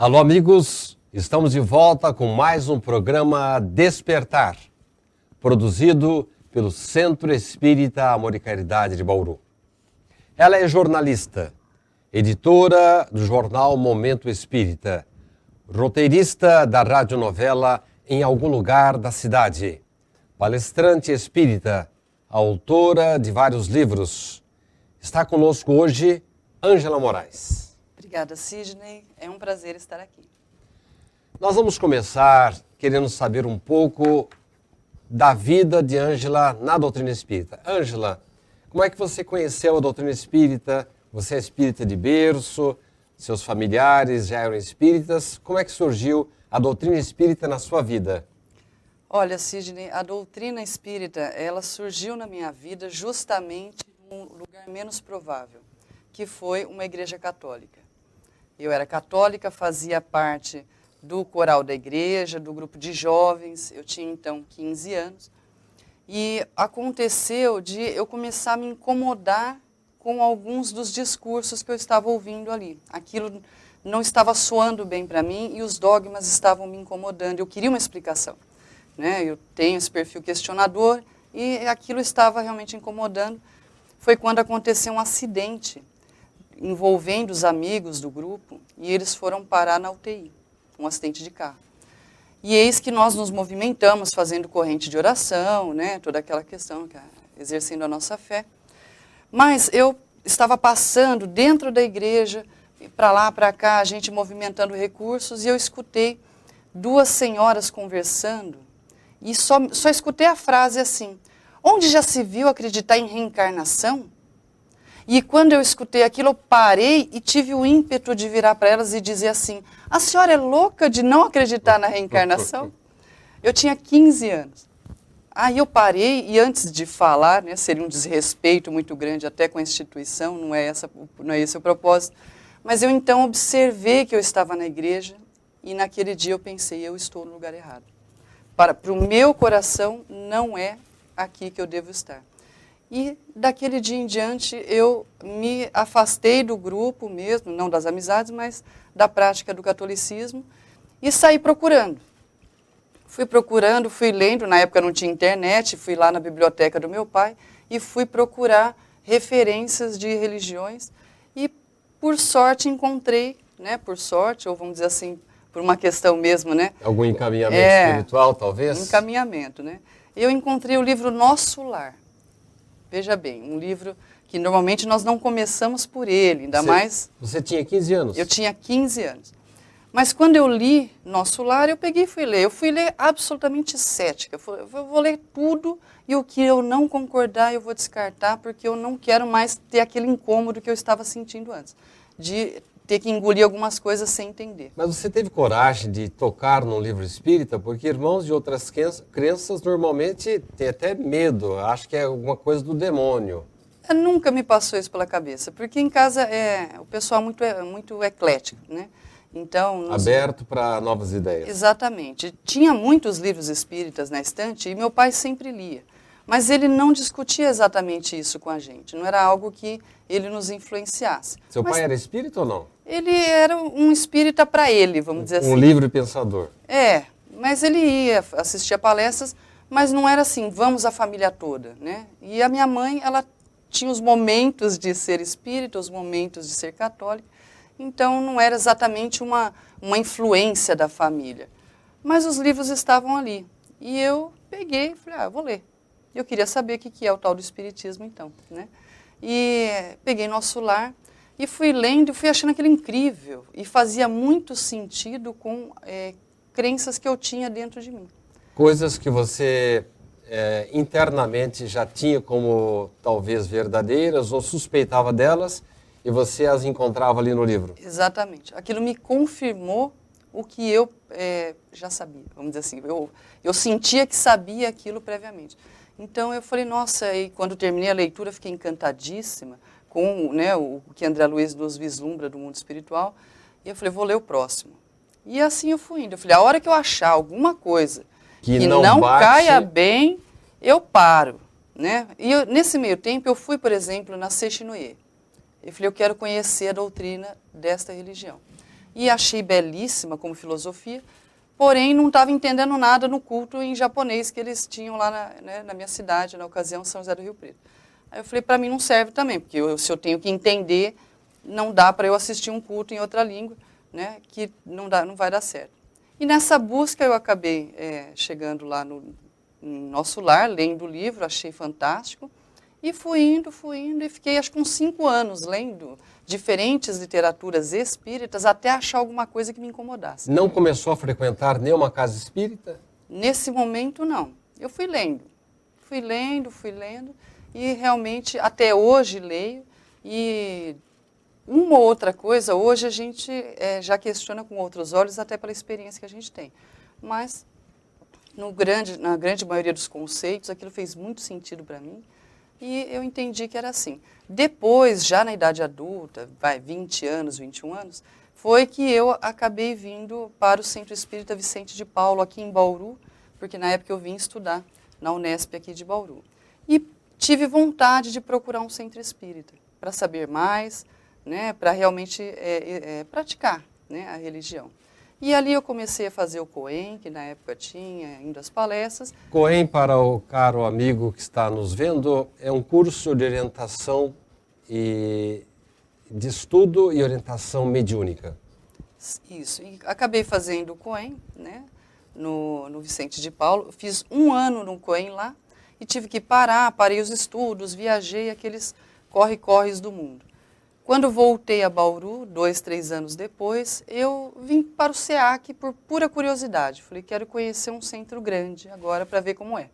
Alô, amigos, estamos de volta com mais um programa Despertar, produzido pelo Centro Espírita Amor e Caridade de Bauru. Ela é jornalista, editora do jornal Momento Espírita, roteirista da radionovela Em Algum Lugar da Cidade, palestrante espírita, autora de vários livros. Está conosco hoje Ângela Moraes. Obrigada, Sidney. É um prazer estar aqui. Nós vamos começar querendo saber um pouco da vida de Ângela na doutrina espírita. Ângela, como é que você conheceu a doutrina espírita? Você é espírita de berço, seus familiares já eram espíritas. Como é que surgiu a doutrina espírita na sua vida? Olha, Sidney, a doutrina espírita, ela surgiu na minha vida justamente num lugar menos provável, que foi uma igreja católica. Eu era católica, fazia parte do coral da igreja, do grupo de jovens, eu tinha então 15 anos, e aconteceu de eu começar a me incomodar com alguns dos discursos que eu estava ouvindo ali. Aquilo não estava soando bem para mim e os dogmas estavam me incomodando, eu queria uma explicação. Né? Eu tenho esse perfil questionador e aquilo estava realmente incomodando. Foi quando aconteceu um acidente envolvendo os amigos do grupo e eles foram parar na UTI, um acidente de carro. E eis que nós nos movimentamos fazendo corrente de oração, né? Toda aquela questão, exercendo a nossa fé. Mas eu estava passando dentro da igreja, para lá, para cá, a gente movimentando recursos, e eu escutei duas senhoras conversando, e só escutei a frase assim: onde já se viu acreditar em reencarnação? E quando eu escutei aquilo, eu parei e tive o ímpeto de virar para elas e dizer assim: a senhora é louca de não acreditar na reencarnação? Eu tinha 15 anos. Aí eu parei e antes de falar, né, seria um desrespeito muito grande até com a instituição, não é esse o propósito, mas eu então observei que eu estava na igreja e naquele dia eu pensei: eu estou no lugar errado. Para o meu coração não é aqui que eu devo estar. E daquele dia em diante eu me afastei do grupo mesmo, não das amizades, mas da prática do catolicismo e saí procurando. Fui procurando, fui lendo, na época não tinha internet, fui lá na biblioteca do meu pai e fui procurar referências de religiões e por sorte encontrei, né, por sorte, ou vamos dizer assim, por uma questão mesmo, né? Algum encaminhamento espiritual, talvez? Encaminhamento, né? Eu encontrei o livro Nosso Lar. Veja bem, um livro que normalmente nós não começamos por ele, ainda mais... Você tinha 15 anos? Eu tinha 15 anos. Mas quando eu li Nosso Lar, eu peguei e fui ler. Eu fui ler absolutamente cética. Eu vou ler tudo e o que eu não concordar eu vou descartar, porque eu não quero mais ter aquele incômodo que eu estava sentindo antes, de ter que engolir algumas coisas sem entender. Mas você teve coragem de tocar num livro espírita? Porque irmãos de outras crenças normalmente têm até medo, acham que é alguma coisa do demônio. Nunca me passou isso pela cabeça, porque em casa o pessoal é muito eclético, né? Então, aberto para novas ideias. Exatamente. Tinha muitos livros espíritas na estante e meu pai sempre lia. Mas ele não discutia exatamente isso com a gente. Não era algo que ele nos influenciasse. Seu pai era espírita ou não? Ele era um espírita para ele, vamos dizer assim. Um livre pensador. Mas ele ia assistir a palestras, mas não era assim, vamos a família toda, né? E a minha mãe, ela tinha os momentos de ser espírita, os momentos de ser católica. Então, não era exatamente uma influência da família. Mas os livros estavam ali. E eu peguei e falei, vou ler. Eu queria saber o que é o tal do espiritismo, então, né? E peguei Nosso Lar e fui lendo e fui achando aquilo incrível. E fazia muito sentido com crenças que eu tinha dentro de mim. Coisas que você internamente já tinha como talvez verdadeiras ou suspeitava delas, e você as encontrava ali no livro. Exatamente. Aquilo me confirmou o que eu já sabia, vamos dizer assim. Eu sentia que sabia aquilo previamente. Então eu falei, nossa, e quando terminei a leitura eu fiquei encantadíssima com, né, o que André Luiz nos vislumbra do mundo espiritual. E eu falei, vou ler o próximo. E assim eu fui indo. Eu falei, a hora que eu achar alguma coisa que não caia bem, eu paro. Né? E nesse meio tempo eu fui, por exemplo, na Seixinoye. Eu falei, eu quero conhecer a doutrina desta religião. e achei belíssima como filosofia, porém não estava entendendo nada no culto em japonês que eles tinham lá na minha cidade, na ocasião, São José do Rio Preto. Aí eu falei, para mim não serve também, porque se eu tenho que entender, não dá para eu assistir um culto em outra língua, né, que não vai dar certo. E nessa busca eu acabei chegando lá no nosso lar, lendo o livro, achei fantástico, e fui indo, e fiquei acho que uns 5 anos lendo diferentes literaturas espíritas até achar alguma coisa que me incomodasse. Não começou a frequentar nenhuma casa espírita? Nesse momento, não. Eu fui lendo, e realmente até hoje leio, e uma ou outra coisa, hoje a gente já questiona com outros olhos, até pela experiência que a gente tem. Mas, na grande maioria dos conceitos, aquilo fez muito sentido para mim, e eu entendi que era assim. Depois, já na idade adulta, 20 anos, 21 anos, foi que eu acabei vindo para o Centro Espírita Vicente de Paulo, aqui em Bauru, porque na época eu vim estudar na Unesp aqui de Bauru. E tive vontade de procurar um centro espírita, para saber mais, né, para realmente praticar, né, a religião. E ali eu comecei a fazer o COEM, que na época tinha indo às palestras. COEM, para o caro amigo que está nos vendo, é um curso de orientação de estudo e orientação mediúnica. Isso, e acabei fazendo o COEM, né, no Vicente de Paulo. Fiz 1 ano no COEM lá e tive que parei os estudos, viajei aqueles corre-corres do mundo. Quando voltei a Bauru, 2, 3 anos depois, eu vim para o SEAC por pura curiosidade. Falei, quero conhecer um centro grande agora para ver como é.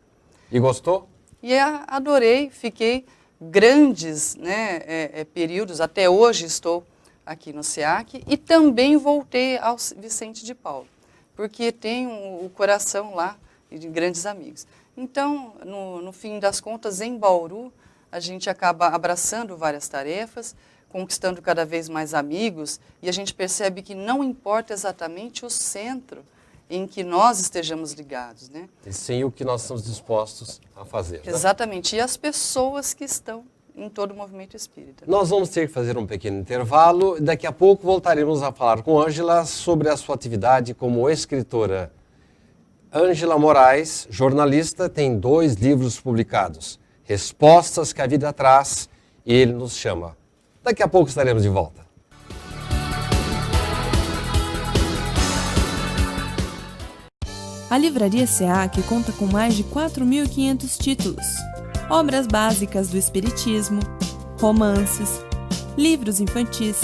E gostou? E adorei, fiquei grandes, né, períodos, até hoje estou aqui no SEAC, e também voltei ao Vicente de Paulo, porque tenho o coração lá de grandes amigos. Então, no fim das contas, em Bauru, a gente acaba abraçando várias tarefas, conquistando cada vez mais amigos, e a gente percebe que não importa exatamente o centro em que nós estejamos ligados, né? E sim o que nós estamos dispostos a fazer. Exatamente, né? E as pessoas que estão em todo o movimento espírita. Nós vamos ter que fazer um pequeno intervalo e daqui a pouco voltaremos a falar com Ângela sobre a sua atividade como escritora. Ângela Moraes, jornalista, tem 2 livros publicados, Respostas que a Vida Traz e Ele Nos Chama. Daqui a pouco estaremos de volta. A Livraria SEAC conta com mais de 4.500 títulos, obras básicas do Espiritismo, romances, livros infantis,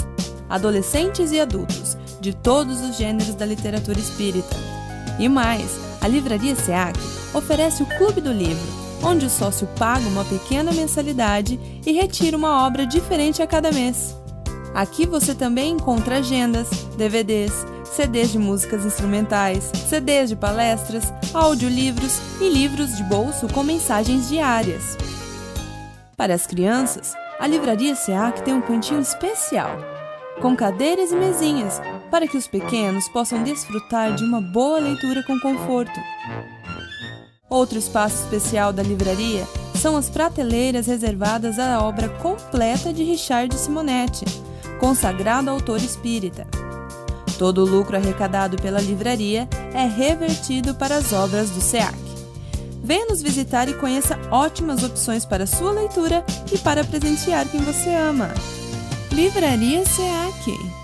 adolescentes e adultos, de todos os gêneros da literatura espírita. E mais, a Livraria SEAC oferece o Clube do Livro, onde o sócio paga uma pequena mensalidade e retira uma obra diferente a cada mês. Aqui você também encontra agendas, DVDs, CDs de músicas instrumentais, CDs de palestras, audiolivros e livros de bolso com mensagens diárias. Para as crianças, a Livraria SEAC tem um cantinho especial, com cadeiras e mesinhas, para que os pequenos possam desfrutar de uma boa leitura com conforto. Outro espaço especial da livraria são as prateleiras reservadas à obra completa de Richard Simonetti, consagrado autor espírita. Todo o lucro arrecadado pela livraria é revertido para as obras do SEAC. Venha nos visitar e conheça ótimas opções para sua leitura e para presentear quem você ama. Livraria SEAC.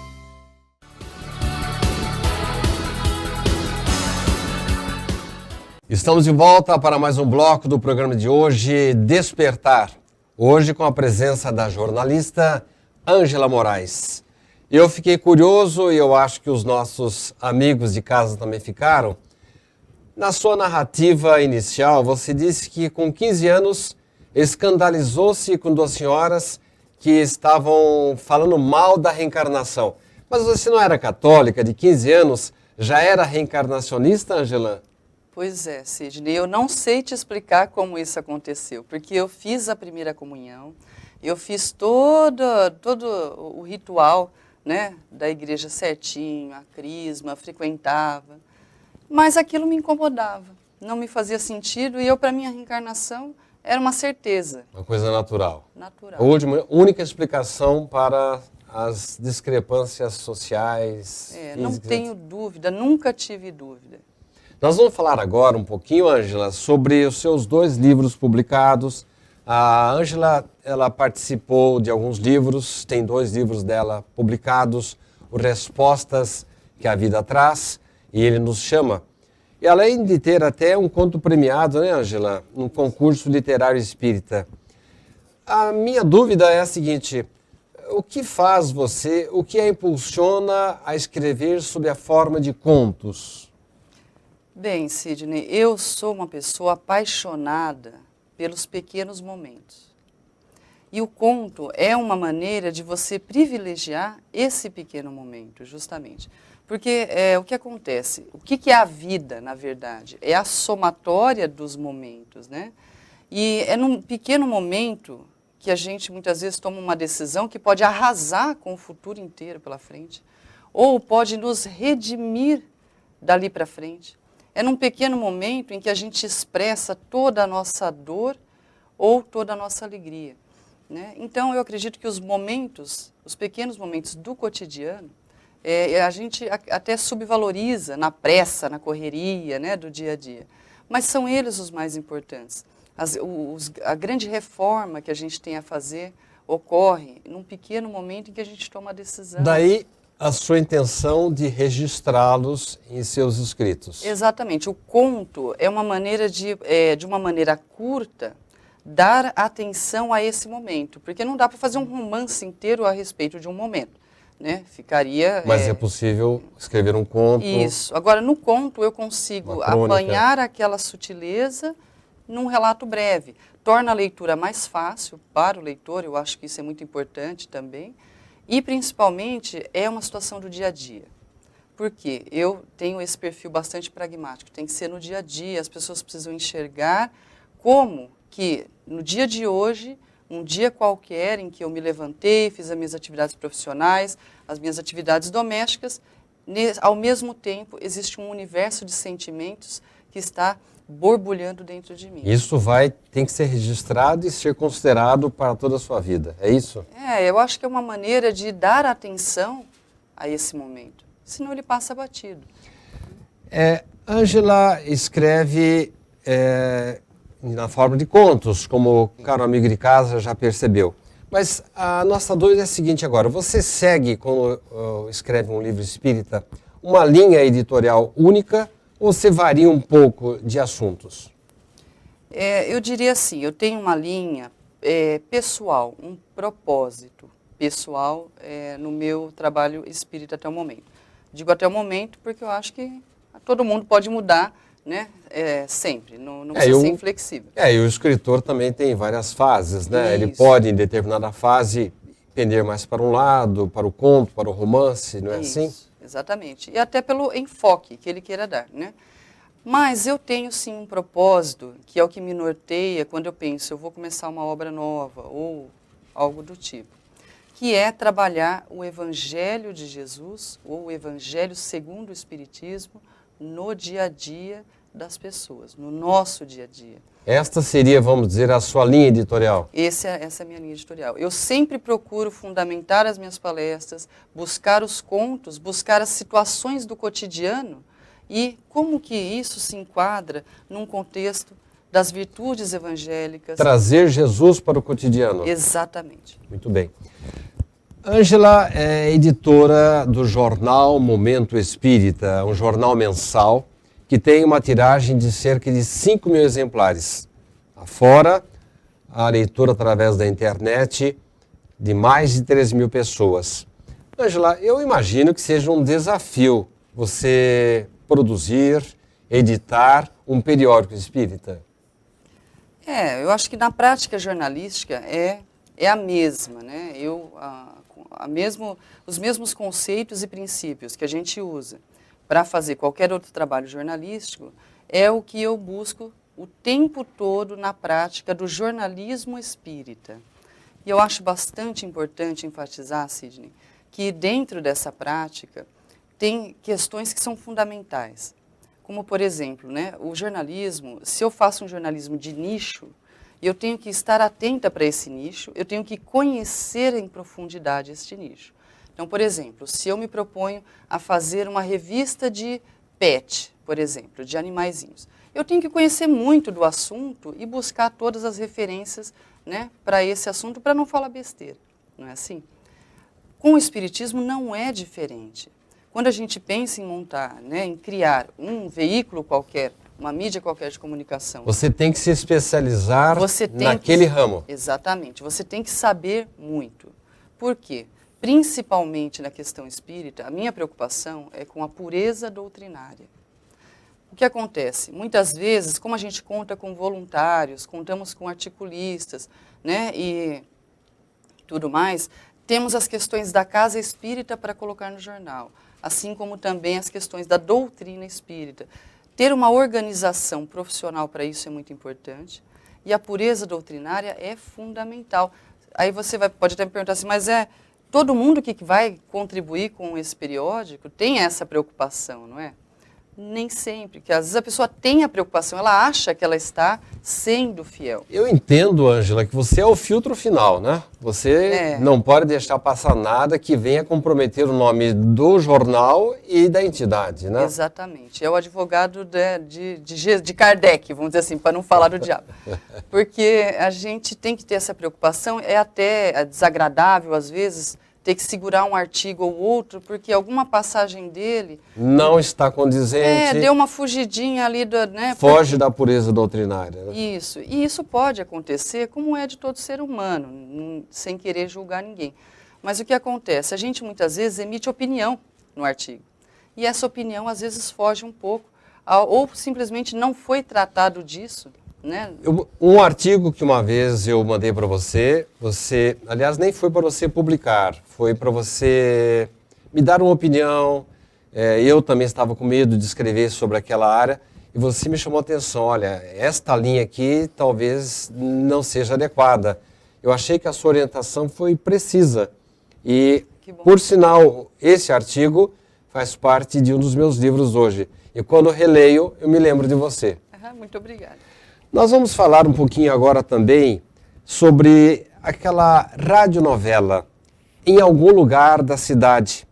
Estamos de volta para mais um bloco do programa de hoje, Despertar. Hoje com a presença da jornalista Ângela Moraes. Eu fiquei curioso e eu acho que os nossos amigos de casa também ficaram. Na sua narrativa inicial, você disse que com 15 anos escandalizou-se com 2 senhoras que estavam falando mal da reencarnação. Mas você não era católica, de 15 anos, já era reencarnacionista, Ângela? Pois é, Sidney, eu não sei te explicar como isso aconteceu, porque eu fiz a primeira comunhão, eu fiz todo o ritual, né, da igreja certinho, a crisma, frequentava, mas aquilo me incomodava, não me fazia sentido e para mim a reencarnação era uma certeza. Uma coisa natural. Natural. A única explicação para as discrepâncias sociais, não físicas. tenho dúvida, nunca tive dúvida. Nós vamos falar agora um pouquinho, Ângela, sobre os seus 2 livros publicados. A Ângela, ela participou de alguns livros, tem 2 livros dela publicados, o Respostas que a Vida Traz, e Ele Nos Chama. E além de ter até um conto premiado, né, Ângela, num concurso literário espírita. A minha dúvida é a seguinte: o que faz você, o que a impulsiona a escrever sob a forma de contos? Bem, Sidney, eu sou uma pessoa apaixonada pelos pequenos momentos. E o conto é uma maneira de você privilegiar esse pequeno momento, justamente. Porque o que acontece? O que é a vida, na verdade? É a somatória dos momentos, né? E é num pequeno momento que a gente muitas vezes toma uma decisão que pode arrasar com o futuro inteiro pela frente, ou pode nos redimir dali para frente. É num pequeno momento em que a gente expressa toda a nossa dor ou toda a nossa alegria, né? Então, eu acredito que os momentos, os pequenos momentos do cotidiano, a gente até subvaloriza na pressa, na correria, né, do dia a dia. Mas são eles os mais importantes. A grande reforma que a gente tem a fazer ocorre num pequeno momento em que a gente toma a decisão. Daí a sua intenção de registrá-los em seus escritos. Exatamente. O conto é uma maneira de uma maneira curta, dar atenção a esse momento. Porque não dá para fazer um romance inteiro a respeito de um momento, né? Ficaria... Mas é possível escrever um conto. Isso. Agora, no conto, eu consigo apanhar aquela sutileza num relato breve. Torna a leitura mais fácil para o leitor, eu acho que isso é muito importante também. E, principalmente, é uma situação do dia a dia. Porque eu tenho esse perfil bastante pragmático. Tem que ser no dia a dia, as pessoas precisam enxergar como que, no dia de hoje, um dia qualquer em que eu me levantei, fiz as minhas atividades profissionais, as minhas atividades domésticas, ao mesmo tempo existe um universo de sentimentos que está borbulhando dentro de mim. Isso tem que ser registrado e ser considerado para toda a sua vida, é isso? Eu acho que é uma maneira de dar atenção a esse momento, senão ele passa batido. Ângela escreve na forma de contos, como o caro amigo de casa já percebeu. Mas a nossa dúvida é a seguinte agora: você segue, quando escreve um livro espírita, uma linha editorial única ou você varia um pouco de assuntos? Eu diria assim, eu tenho uma linha pessoal, um propósito pessoal no meu trabalho espírita até o momento. Digo até o momento porque eu acho que todo mundo pode mudar, né? Sempre, não precisa ser inflexível. E o escritor também tem várias fases, né? Isso. Ele pode, em determinada fase, pender mais para um lado, para o conto, para o romance, não é assim? Exatamente. E até pelo enfoque que ele queira dar, né? Mas eu tenho sim um propósito, que é o que me norteia quando eu penso, eu vou começar uma obra nova ou algo do tipo, que é trabalhar o Evangelho de Jesus, ou o Evangelho segundo o Espiritismo, no dia a dia das pessoas, no nosso dia a dia. Esta seria, vamos dizer, a sua linha editorial? Essa é a minha linha editorial. Eu sempre procuro fundamentar as minhas palestras, buscar os contos, buscar as situações do cotidiano e como que isso se enquadra num contexto das virtudes evangélicas. Trazer Jesus para o cotidiano. Exatamente. Muito bem. Ângela é editora do jornal Momento Espírita, um jornal mensal que tem uma tiragem de cerca de 5.000 exemplares. Afora a leitura através da internet de mais de 3.000 pessoas. Ângela, eu imagino que seja um desafio você produzir, editar um periódico espírita. Eu acho que na prática jornalística é a mesma, né? Os mesmos conceitos e princípios que a gente usa para fazer qualquer outro trabalho jornalístico é o que eu busco o tempo todo na prática do jornalismo espírita. E eu acho bastante importante enfatizar, Sidney, que dentro dessa prática tem questões que são fundamentais. Como, por exemplo, né, o jornalismo, se eu faço um jornalismo de nicho, eu tenho que estar atenta para esse nicho, eu tenho que conhecer em profundidade este nicho. Então, por exemplo, se eu me proponho a fazer uma revista de pet, por exemplo, de animaizinhos, eu tenho que conhecer muito do assunto e buscar todas as referências, né, para esse assunto, para não falar besteira, não é assim? Com o Espiritismo não é diferente. Quando a gente pensa em montar, né, em criar um veículo qualquer, uma mídia qualquer de comunicação... Você tem que se especializar naquele ramo. Exatamente. Você tem que saber muito. Por quê? Principalmente na questão espírita, a minha preocupação é com a pureza doutrinária. O que acontece? Muitas vezes, como a gente conta com voluntários, contamos com articulistas, né, e tudo mais, temos as questões da casa espírita para colocar no jornal, assim como também as questões da doutrina espírita. Ter uma organização profissional para isso é muito importante e a pureza doutrinária é fundamental. Aí você pode até me perguntar assim, mas todo mundo que vai contribuir com esse periódico tem essa preocupação, não é? Nem sempre, porque às vezes a pessoa tem a preocupação, ela acha que ela está sendo fiel. Eu entendo, Ângela, que você é o filtro final, né? Você não pode deixar passar nada que venha comprometer o nome do jornal e da entidade, né? Exatamente. É o advogado de Kardec, vamos dizer assim, para não falar do diabo. Porque a gente tem que ter essa preocupação, é até desagradável às vezes ter que segurar um artigo ou outro, porque alguma passagem dele... Não está condizente. Deu uma fugidinha ali, né? Foge da pureza doutrinária. Né? Isso. E isso pode acontecer, como é de todo ser humano, sem querer julgar ninguém. Mas o que acontece? A gente muitas vezes emite opinião no artigo. E essa opinião às vezes foge um pouco, ou simplesmente não foi tratado disso. Né? Um artigo que uma vez eu mandei para você, aliás, nem foi para você publicar, foi para você me dar uma opinião. Eu também estava com medo de escrever sobre aquela área e você me chamou a atenção. Olha, esta linha aqui talvez não seja adequada. Eu achei que a sua orientação foi precisa e, por sinal, esse artigo faz parte de um dos meus livros hoje. E quando eu releio, eu me lembro de você. Muito obrigada. Nós vamos falar um pouquinho agora também sobre aquela radionovela Em Algum Lugar da Cidade.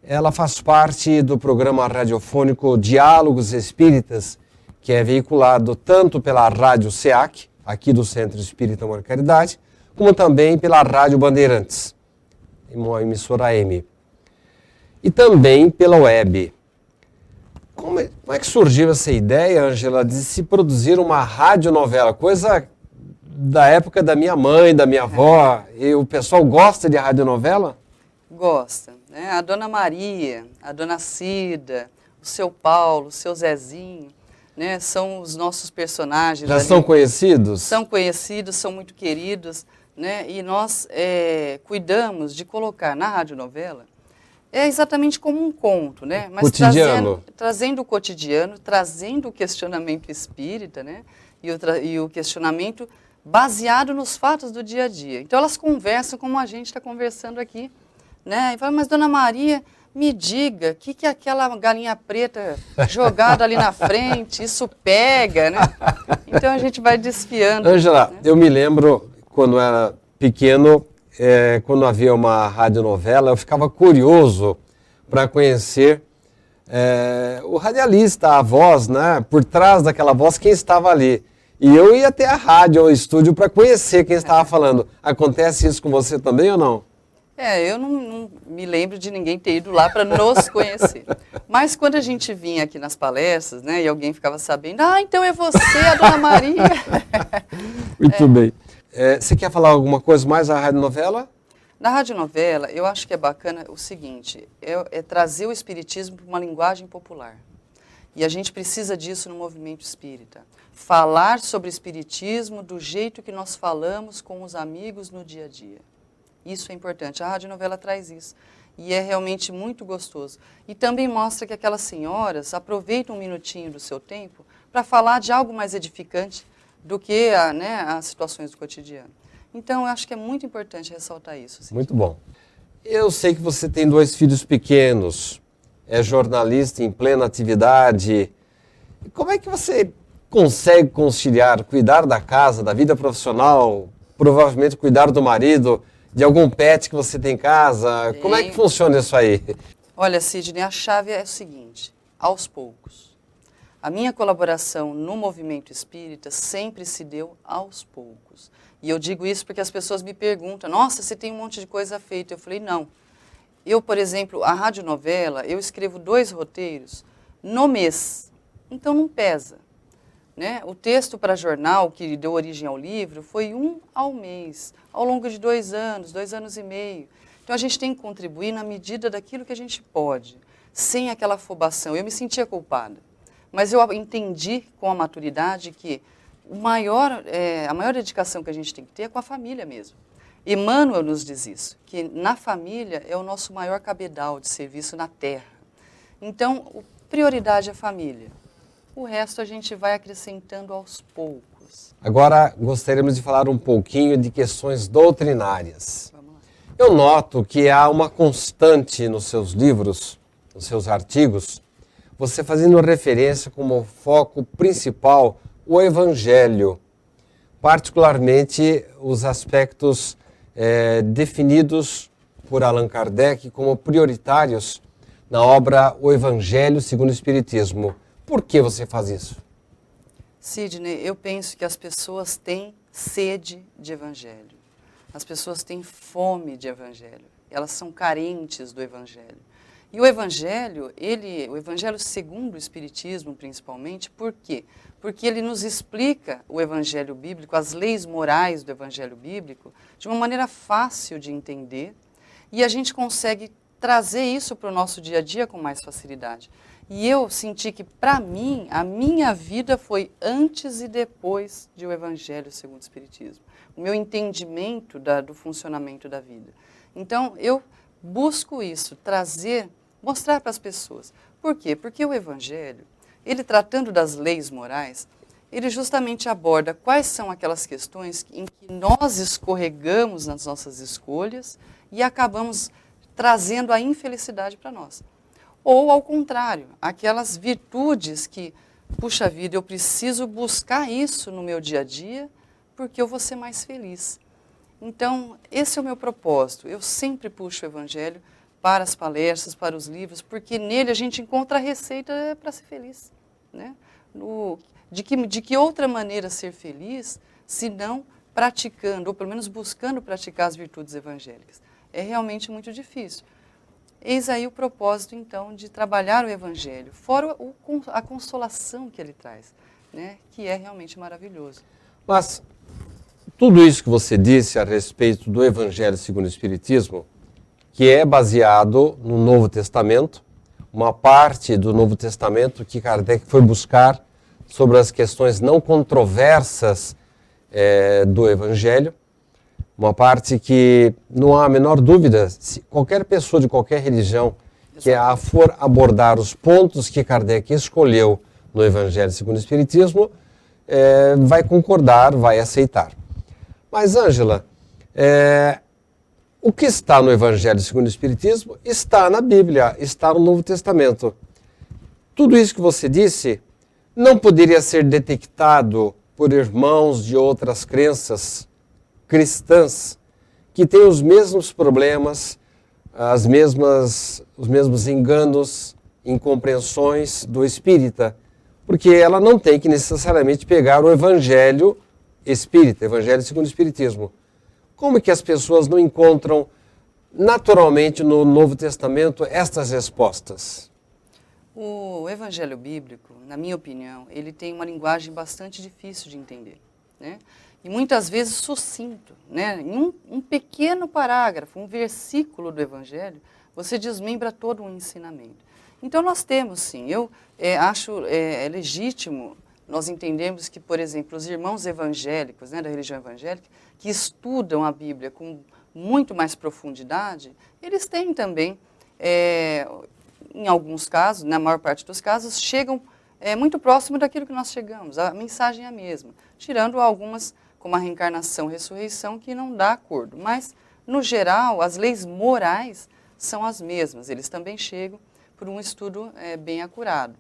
Ela faz parte do programa radiofônico Diálogos Espíritas, que é veiculado tanto pela Rádio SEAC, aqui do Centro Espírita Amor e Caridade, como também pela Rádio Bandeirantes, uma emissora AM. E também pela web. Como é que surgiu essa ideia, Ângela, de se produzir uma radionovela? Coisa da época da minha mãe, da minha avó. E o pessoal gosta de radionovela? Gosta. Né? A Dona Maria, a Dona Cida, o seu Paulo, o seu Zezinho, né? São os nossos personagens. Já ali. São conhecidos? São conhecidos, são muito queridos. Né? E nós cuidamos de colocar na radionovela exatamente como um conto, né? Mas cotidiano. Trazendo o cotidiano, trazendo o questionamento espírita, né? E o questionamento baseado nos fatos do dia a dia. Então elas conversam como a gente está conversando aqui, né? E fala, mas Dona Maria, me diga, o que é aquela galinha preta jogada ali na frente? Isso pega, né? Então a gente vai desfiando. Ângela, né? Eu me lembro quando eu era pequeno, quando havia uma radionovela, eu ficava curioso para conhecer o radialista, a voz, né? Por trás daquela voz, quem estava ali. E eu ia até a rádio, ao estúdio, para conhecer quem estava falando. Acontece isso com você também ou não? Eu não me lembro de ninguém ter ido lá para nos conhecer. Mas quando a gente vinha aqui nas palestras, né, e alguém ficava sabendo, então é você, a Dona Maria. Muito bem. Você quer falar alguma coisa mais da radionovela? Na radionovela, eu acho que é bacana o seguinte, é trazer o espiritismo para uma linguagem popular. E a gente precisa disso no movimento espírita. Falar sobre espiritismo do jeito que nós falamos com os amigos no dia a dia. Isso é importante. A radionovela traz isso. E é realmente muito gostoso. E também mostra que aquelas senhoras aproveitam um minutinho do seu tempo para falar de algo mais edificante do que as situações do cotidiano. Então, eu acho que é muito importante ressaltar isso. Sim. Muito bom. Eu sei que você tem 2 filhos pequenos, é jornalista em plena atividade. Como é que você consegue conciliar, cuidar da casa, da vida profissional, provavelmente cuidar do marido De algum pet que você tem em casa? Como é que funciona isso aí? Olha, Sidney, a chave é o seguinte, aos poucos. A minha colaboração no movimento espírita sempre se deu aos poucos. E eu digo isso porque as pessoas me perguntam, nossa, você tem um monte de coisa feita. Eu falei, não. Eu, por exemplo, a radionovela, eu escrevo 2 roteiros no mês. Então não pesa. Né? O texto para jornal, que deu origem ao livro, foi 1 ao mês, ao longo de 2 anos, 2 anos e meio. Então a gente tem que contribuir na medida daquilo que a gente pode, sem aquela afobação. Eu me sentia culpada, mas eu entendi com a maturidade que a maior dedicação que a gente tem que ter é com a família mesmo. Emmanuel nos diz isso, que na família é o nosso maior cabedal de serviço na terra. Então, prioridade é a família. O resto a gente vai acrescentando aos poucos. Agora, gostaríamos de falar um pouquinho de questões doutrinárias. Vamos lá. Eu noto que há uma constante nos seus livros, nos seus artigos, você fazendo referência como foco principal o Evangelho, particularmente os aspectos definidos por Allan Kardec como prioritários na obra O Evangelho segundo o Espiritismo. Por que você faz isso? Sidney, eu penso que as pessoas têm sede de Evangelho. As pessoas têm fome de Evangelho. Elas são carentes do Evangelho. E o Evangelho, o Evangelho segundo o Espiritismo, principalmente, por quê? Porque ele nos explica o Evangelho bíblico, as leis morais do Evangelho bíblico, de uma maneira fácil de entender, e a gente consegue trazer isso para o nosso dia a dia com mais facilidade. E eu senti que, para mim, a minha vida foi antes e depois de o Evangelho segundo o Espiritismo. O meu entendimento do funcionamento da vida. Então, eu busco isso, mostrar para as pessoas. Por quê? Porque o Evangelho, ele tratando das leis morais, ele justamente aborda quais são aquelas questões em que nós escorregamos nas nossas escolhas e acabamos trazendo a infelicidade para nós. Ou, ao contrário, aquelas virtudes que, puxa vida, eu preciso buscar isso no meu dia a dia porque eu vou ser mais feliz. Então, esse é o meu propósito. Eu sempre puxo o Evangelho para as palestras, para os livros, porque nele a gente encontra a receita para ser feliz. Né? De que outra maneira ser feliz, se não praticando, ou pelo menos buscando praticar as virtudes evangélicas? É realmente muito difícil. Eis aí o propósito, então, de trabalhar o Evangelho, fora a consolação que ele traz, né? Que é realmente maravilhoso. Mas tudo isso que você disse a respeito do Evangelho segundo o Espiritismo, que é baseado no Novo Testamento, uma parte do Novo Testamento que Kardec foi buscar sobre as questões não controversas do Evangelho, uma parte que não há a menor dúvida, se qualquer pessoa de qualquer religião que for abordar os pontos que Kardec escolheu no Evangelho segundo o Espiritismo, vai concordar, vai aceitar. Mas, Ângela, o que está no Evangelho segundo o Espiritismo está na Bíblia, está no Novo Testamento. Tudo isso que você disse não poderia ser detectado por irmãos de outras crenças cristãs que têm os mesmos problemas, os mesmos enganos, incompreensões do espírita, porque ela não tem que necessariamente pegar o Evangelho espírita, Evangelho segundo o Espiritismo. Como que as pessoas não encontram naturalmente no Novo Testamento estas respostas? O Evangelho bíblico, na minha opinião, ele tem uma linguagem bastante difícil de entender, né? E muitas vezes sucinto, né? Em um pequeno parágrafo, um versículo do Evangelho, você desmembra todo um ensinamento. Então nós temos sim, eu acho legítimo nós entendermos que, por exemplo, os irmãos evangélicos, né, da religião evangélica, que estudam a Bíblia com muito mais profundidade, eles têm também, em alguns casos, na maior parte dos casos, chegam muito próximo daquilo que nós chegamos, a mensagem é a mesma, tirando algumas, como a reencarnação, ressurreição, que não dá acordo. Mas, no geral, as leis morais são as mesmas, eles também chegam por um estudo bem acurado.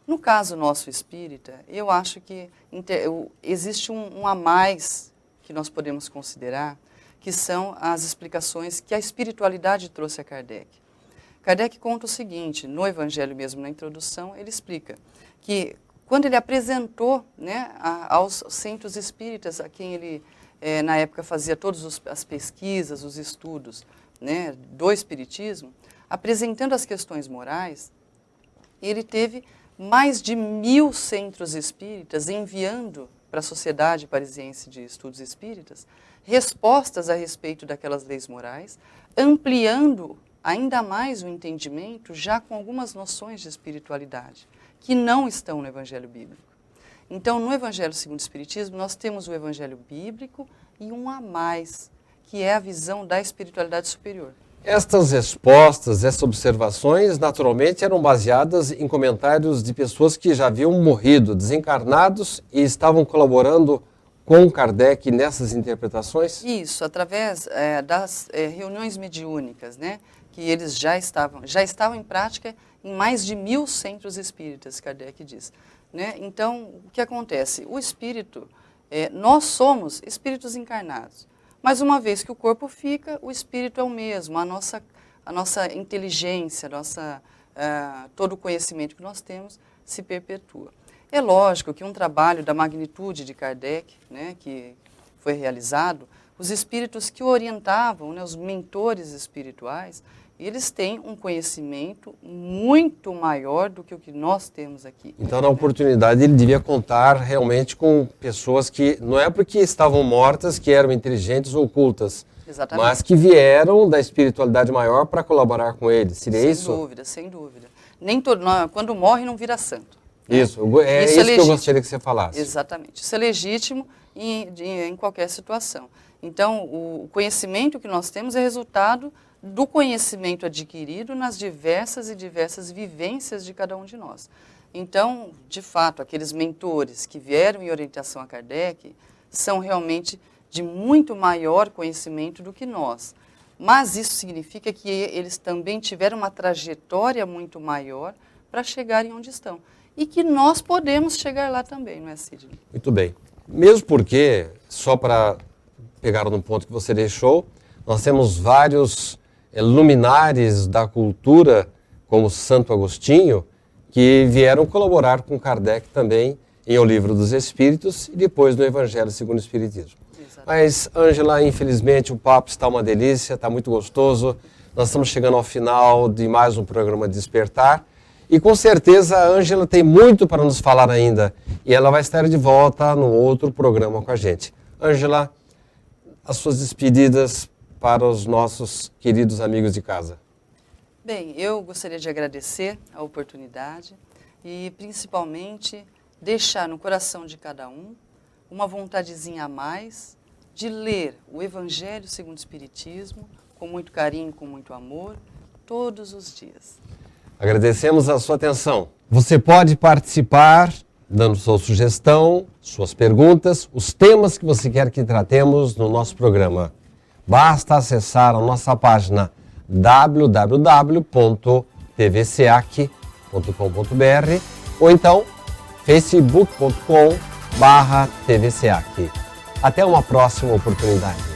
No caso nosso espírita, eu acho que existe um a mais que nós podemos considerar, que são as explicações que a espiritualidade trouxe a Kardec. Kardec conta o seguinte, no Evangelho mesmo, na introdução, ele explica que quando ele apresentou, né, aos centros espíritas, a quem ele, na época, fazia todas as pesquisas, os estudos, né, do espiritismo, apresentando as questões morais, ele teve mais de 1000 centros espíritas enviando para a Sociedade Parisiense de Estudos Espíritas respostas a respeito daquelas leis morais, ampliando ainda mais o entendimento, já com algumas noções de espiritualidade, que não estão no Evangelho Bíblico. Então, no Evangelho segundo o Espiritismo, nós temos o Evangelho Bíblico e um a mais, que é a visão da espiritualidade superior. Estas respostas, essas observações, naturalmente eram baseadas em comentários de pessoas que já haviam morrido, desencarnados e estavam colaborando com Kardec nessas interpretações? Isso, através das reuniões mediúnicas, né, que eles já estavam em prática em mais de 1000 centros espíritas, Kardec diz. Né? Então, o que acontece? O espírito, nós somos espíritos encarnados. Mas uma vez que o corpo fica, o espírito é o mesmo, a nossa inteligência, todo o conhecimento que nós temos se perpetua. É lógico que um trabalho da magnitude de Kardec, né, que foi realizado, os espíritos que o orientavam, né, os mentores espirituais, eles têm um conhecimento muito maior do que o que nós temos aqui. Então, na oportunidade, ele devia contar realmente com pessoas que, não é porque estavam mortas, que eram inteligentes ou ocultas, exatamente, mas que vieram da espiritualidade maior para colaborar com ele. Seria isso? Sem dúvida, sem dúvida. Nem quando morre, não vira santo. Isso, é isso que eu gostaria que você falasse. Exatamente. Isso é legítimo em qualquer situação. Então, o conhecimento que nós temos é resultado do conhecimento adquirido nas diversas vivências de cada um de nós. Então, de fato, aqueles mentores que vieram em orientação a Kardec são realmente de muito maior conhecimento do que nós. Mas isso significa que eles também tiveram uma trajetória muito maior para chegarem onde estão. E que nós podemos chegar lá também, não é, Sidney? Muito bem. Mesmo porque, só para pegar no ponto que você deixou, nós temos vários luminares da cultura, como Santo Agostinho, que vieram colaborar com Kardec também em O Livro dos Espíritos e depois no Evangelho segundo o Espiritismo. Exatamente. Mas, Ângela, infelizmente o papo está uma delícia, está muito gostoso. Nós estamos chegando ao final de mais um programa Despertar. E com certeza a Ângela tem muito para nos falar ainda. E ela vai estar de volta no outro programa com a gente. Ângela, as suas despedidas para os nossos queridos amigos de casa. Bem, eu gostaria de agradecer a oportunidade e principalmente deixar no coração de cada um uma vontadezinha a mais de ler o Evangelho segundo o Espiritismo com muito carinho, com muito amor, todos os dias. Agradecemos a sua atenção. Você pode participar dando sua sugestão, suas perguntas, os temas que você quer que tratemos no nosso programa. Basta acessar a nossa página www.tvcac.com.br ou então facebook.com/tvcac. Até uma próxima oportunidade.